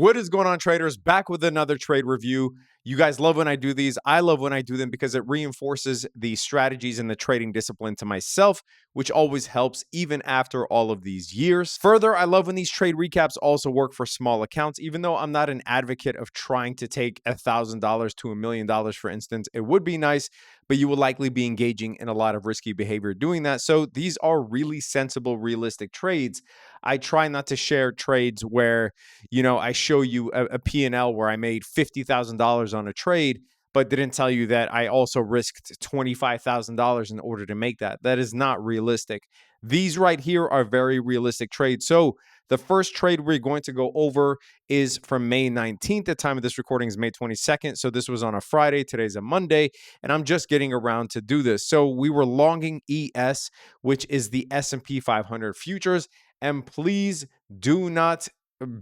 What is going on, traders? Back with another trade review. You guys love when I do these. I love when I do them because it reinforces the strategies and the trading discipline to myself, which always helps even after all of these years. Further, I love when these trade recaps also work for small accounts. Even though I'm not an advocate of trying to take $1,000 to $1 million, for instance, it would be nice, but you will likely be engaging in a lot of risky behavior doing that. So these are really sensible, realistic trades. I try not to share trades where I show you a P&L where I made $50,000 on a trade, but didn't tell you that I also risked $25,000 in order to make that. That is not realistic. These right here are very realistic trades. So the first trade we're going to go over is from May 19th. The time of this recording is May 22nd. So this was on a Friday. Today's a Monday, and I'm just getting around to do this. So we were longing ES, which is the S&P 500 futures. And please do not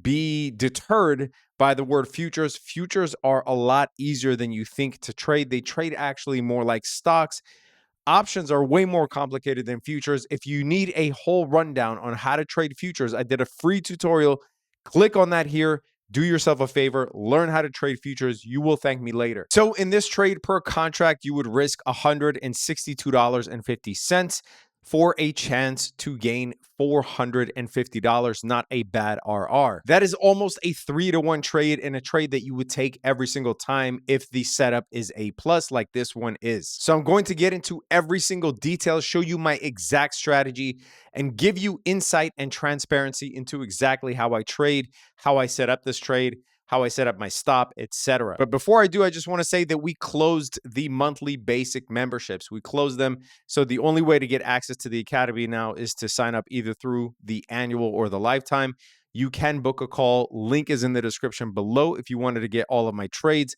be deterred by the word futures. Futures are a lot easier than you think to trade. They trade actually more like stocks. Options are way more complicated than futures. If you need a whole rundown on how to trade futures, I did a free tutorial. Click on that here. Do yourself a favor, learn how to trade futures. You will thank me later. So in this trade per contract, you would risk $162.50 for a chance to gain $450, not a bad RR. That is almost a 3-to-1 trade in a trade that you would take every single time if the setup is A+ like this one is. So I'm going to get into every single detail, show you my exact strategy, and give you insight and transparency into exactly how I trade, how I set up this trade, how I set up my stop, etc. But before I do, I just want to say that we closed the monthly basic memberships. We closed them. So the only way to get access to the Academy now is to sign up either through the annual or the lifetime. You can book a call. Link is in the description below if you wanted to get all of my trades,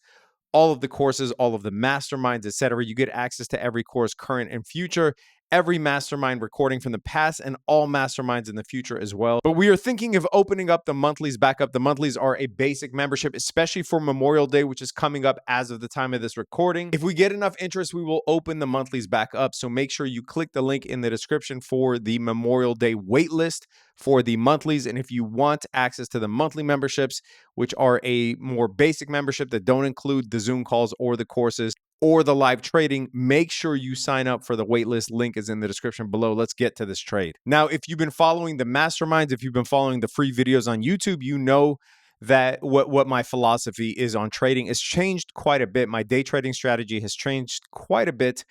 all of the courses, all of the masterminds, etc. You get access to every course, current and future, every mastermind recording from the past, and all masterminds in the future as well. But we are thinking of opening up the monthlies back up. The monthlies are a basic membership, especially for Memorial Day, which is coming up as of the time of this recording. If we get enough interest, we will open the monthlies back up. So make sure you click the link in the description for the Memorial Day waitlist for the monthlies. And if you want access to the monthly memberships, which are a more basic membership that don't include the Zoom calls or the courses or the live trading, make sure you sign up for the waitlist. Link is in the description below. Let's get to this trade. Now, if you've been following the masterminds, if you've been following the free videos on YouTube, you know that what my philosophy is on trading has changed quite a bit. My day trading strategy has changed quite a bit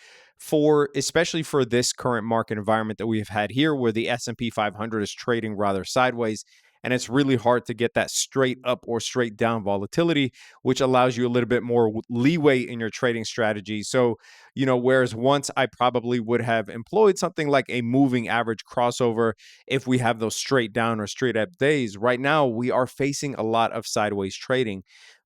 especially for this current market environment that we have had here, where the S&P 500 is trading rather sideways. And it's really hard to get that straight up or straight down volatility, which allows you a little bit more leeway in your trading strategy. So, whereas once I probably would have employed something like a moving average crossover if we have those straight down or straight up days, right now we are facing a lot of sideways trading.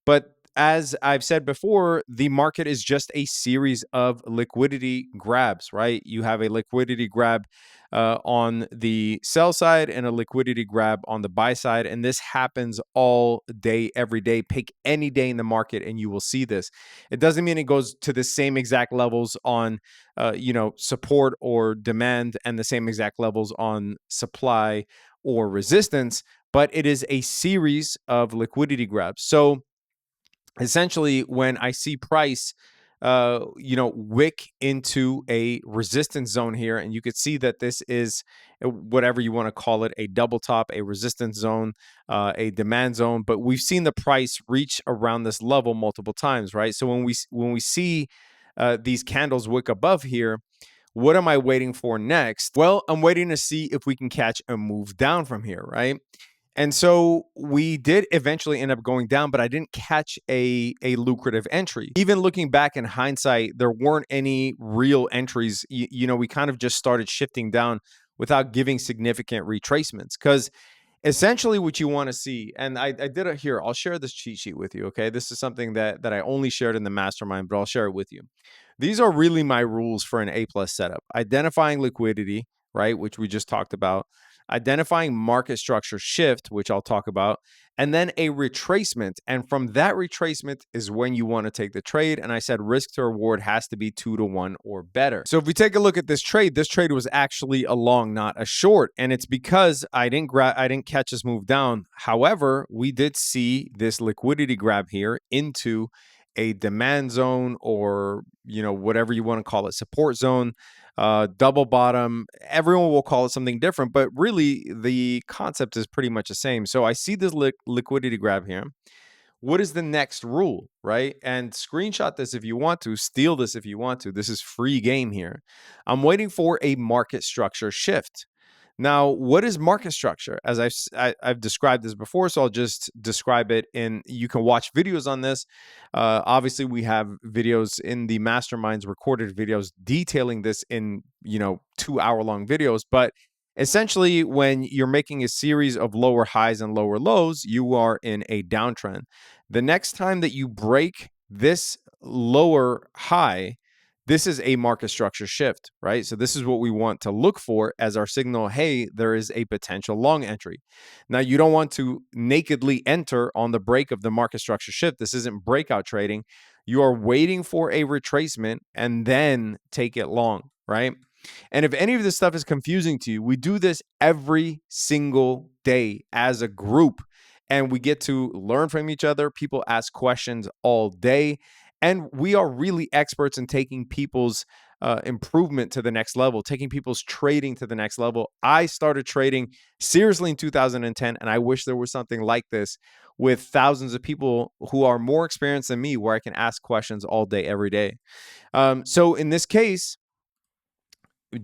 But as I've said before, the market is just a series of liquidity grabs, right? You have a liquidity grab on the sell side and a liquidity grab on the buy side. And this happens all day, every day. Pick any day in the market and you will see this. It doesn't mean it goes to the same exact levels on, support or demand and the same exact levels on supply or resistance, but it is a series of liquidity grabs. So essentially, when I see price, wick into a resistance zone here, and you could see that this is whatever you want to call it, a double top, a resistance zone, a demand zone. But we've seen the price reach around this level multiple times, right? So when we see these candles wick above here, what am I waiting for next? Well, I'm waiting to see if we can catch a move down from here, right? And so we did eventually end up going down, but I didn't catch a lucrative entry. Even looking back in hindsight, there weren't any real entries. We kind of just started shifting down without giving significant retracements, because essentially what you want to see, and I did it here, I'll share this cheat sheet with you, okay? This is something that I only shared in the mastermind, but I'll share it with you. These are really my rules for an A+ setup. Identifying liquidity, right, which we just talked about. identifying market structure shift, which I'll talk about, and then a retracement. And from that retracement is when you want to take the trade. And I said risk to reward has to be 2-to-1 or better. So if we take a look at this trade was actually a long, not a short. And it's because I didn't catch this move down. However, we did see this liquidity grab here into a demand zone, or whatever you want to call it, support zone, double bottom. Everyone will call it something different, but really the concept is pretty much the same. So I see this liquidity grab here. What is the next rule, right? And screenshot this if you want to, steal this if you want to. This is free game here. I'm waiting for a market structure shift. Now, what is market structure? As I've described this before, so I'll just describe it. You can watch videos on this. Obviously, we have videos in the masterminds, recorded videos detailing this in 2-hour-long videos. But essentially, when you're making a series of lower highs and lower lows, you are in a downtrend. The next time that you break this lower high, this is a market structure shift, right? So this is what we want to look for as our signal. Hey, there is a potential long entry. Now, you don't want to nakedly enter on the break of the market structure shift. This isn't breakout trading. You are waiting for a retracement and then take it long, right? And if any of this stuff is confusing to you, we do this every single day as a group, and we get to learn from each other. People ask questions all day. And we are really experts in taking people's improvement to the next level, taking people's trading to the next level. I started trading seriously in 2010, and I wish there was something like this with thousands of people who are more experienced than me, where I can ask questions all day, every day. So in this case,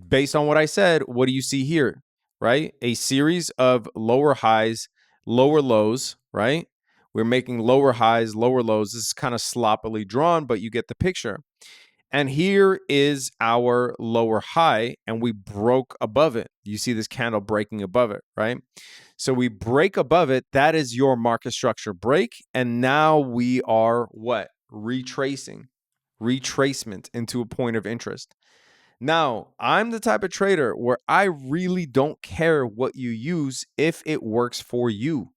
based on what I said, what do you see here, right? A series of lower highs, lower lows, right? We're making lower highs, lower lows. This is kind of sloppily drawn, but you get the picture. And here is our lower high, and we broke above it. You see this candle breaking above it, right? So we break above it. That is your market structure break. And now we are what? Retracement into a point of interest. Now, I'm the type of trader where I really don't care what you use if it works for you.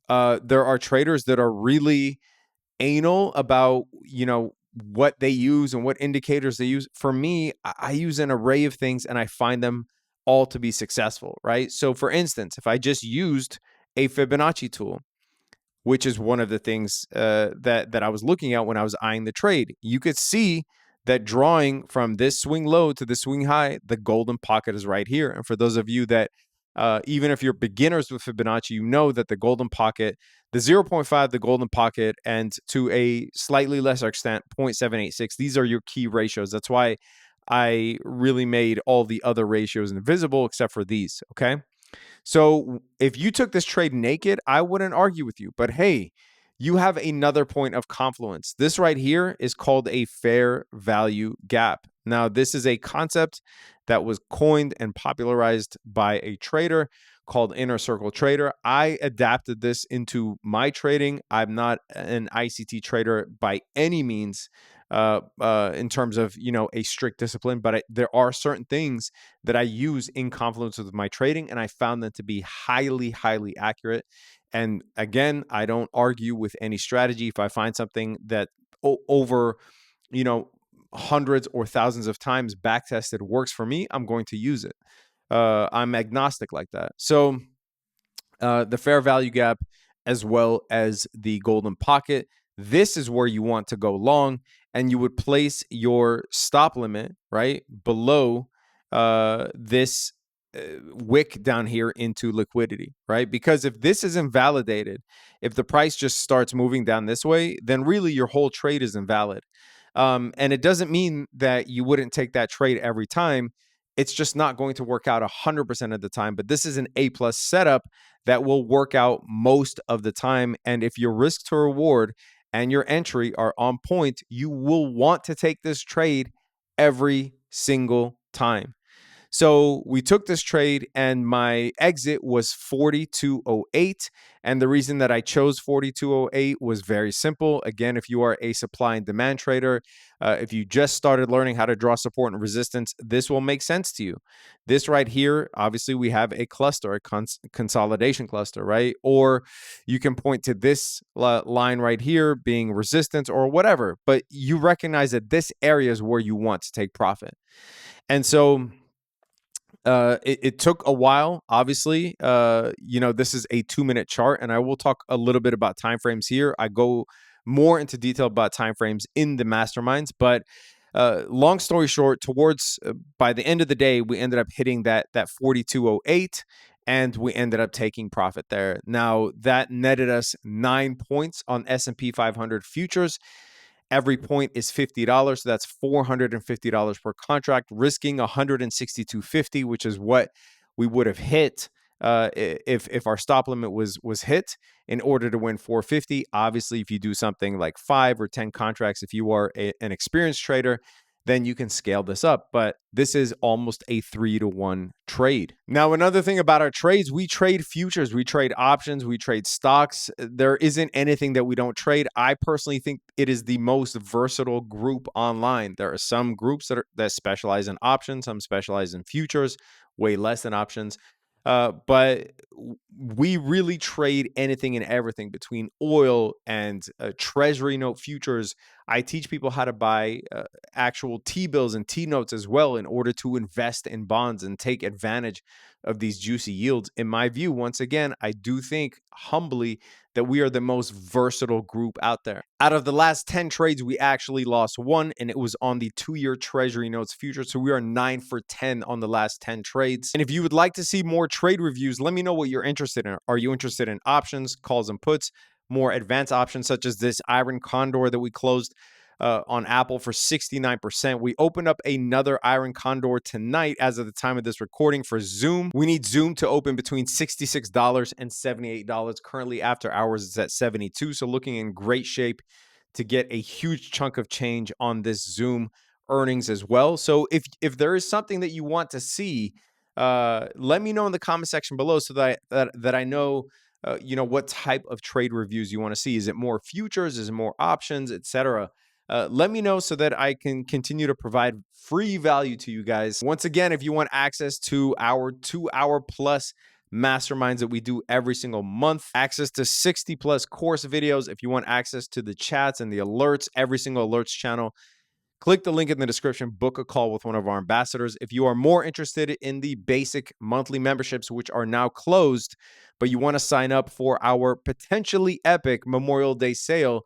There are traders that are really anal about, what they use and what indicators they use. For me, I use an array of things and I find them all to be successful, right? So for instance, if I just used a Fibonacci tool, which is one of the things that I was looking at when I was eyeing the trade, you could see that drawing from this swing low to the swing high, the golden pocket is right here. And for those of you that, even if you're beginners with Fibonacci, you know that the golden pocket, the 0.5, the golden pocket, and to a slightly lesser extent, 0.786, these are your key ratios. That's why I really made all the other ratios invisible except for these, okay? So if you took this trade naked, I wouldn't argue with you. But hey, you have another point of confluence. This right here is called a fair value gap. Now, this is a concept that was coined and popularized by a trader called Inner Circle Trader. I adapted this into my trading. I'm not an ICT trader by any means in terms of, a strict discipline, but there are certain things that I use in confluence with my trading, and I found them to be highly, highly accurate. And again, I don't argue with any strategy. If I find something that over, hundreds or thousands of times backtested works for me, I'm going to use it. I'm agnostic like that. So the fair value gap as well as the golden pocket, this is where you want to go long, and you would place your stop limit right below this wick down here into liquidity, right? Because if this is invalidated, if the price just starts moving down this way, then really your whole trade is invalid. And it doesn't mean that you wouldn't take that trade every time. It's just not going to work out 100% of the time. But this is an A+ setup that will work out most of the time. And if your risk to reward and your entry are on point, you will want to take this trade every single time. So we took this trade and my exit was 42.08. And the reason that I chose 42.08 was very simple. Again, if you are a supply and demand trader, if you just started learning how to draw support and resistance, this will make sense to you. This right here, obviously, we have a cluster, a consolidation cluster, right? Or you can point to this line right here being resistance or whatever, but you recognize that this area is where you want to take profit. And so it took a while, obviously. This is a 2-minute chart, and I will talk a little bit about timeframes here. I go more into detail about timeframes in the masterminds, but long story short, by the end of the day, we ended up hitting that 42.08, and we ended up taking profit there. Now that netted us 9 points on S&P 500 futures. Every point is $50, so that's $450 per contract, risking $162.50, which is what we would have hit if our stop limit was hit in order to win $450. Obviously, if you do something like 5 or 10 contracts, if you are an experienced trader, then you can scale this up. But this is almost a 3-to-1 trade. Now, another thing about our trades, we trade futures, we trade options, we trade stocks. There isn't anything that we don't trade. I personally think it is the most versatile group online. There are some groups that specialize in options, some specialize in futures, way less than options. But we really trade anything and everything between oil and treasury note futures. I teach people how to buy actual T-bills and T-notes as well in order to invest in bonds and take advantage of these juicy yields. In my view, once again, I do think humbly that we are the most versatile group out there. Out of the last 10 trades, we actually lost one, and it was on the 2-year treasury notes future. So we are 9 for 10 on the last 10 trades. And if you would like to see more trade reviews, let me know what you're interested in. Are you interested in options, calls, and puts? More advanced options such as this Iron Condor that we closed on Apple for 69%. We opened up another Iron Condor tonight as of the time of this recording for Zoom. We need Zoom to open between $66 and $78. Currently after hours, it's at 72. So looking in great shape to get a huge chunk of change on this Zoom earnings as well. So if there is something that you want to see, let me know in the comment section below so that I know what type of trade reviews you want to see. Is it more futures? Is it more options, etc.? Let me know so that I can continue to provide free value to you guys. Once again, if you want access to our 2-hour plus masterminds that we do every single month, access to 60 plus course videos, if you want access to the chats and the alerts, every single alerts channel, click the link in the description, book a call with one of our ambassadors. If you are more interested in the basic monthly memberships, which are now closed, but you want to sign up for our potentially epic Memorial Day sale,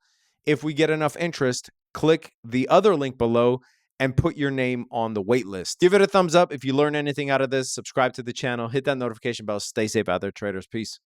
if we get enough interest, click the other link below and put your name on the wait list. Give it a thumbs up if you learn anything out of this. Subscribe to the channel. Hit that notification bell. Stay safe out there, traders. Peace.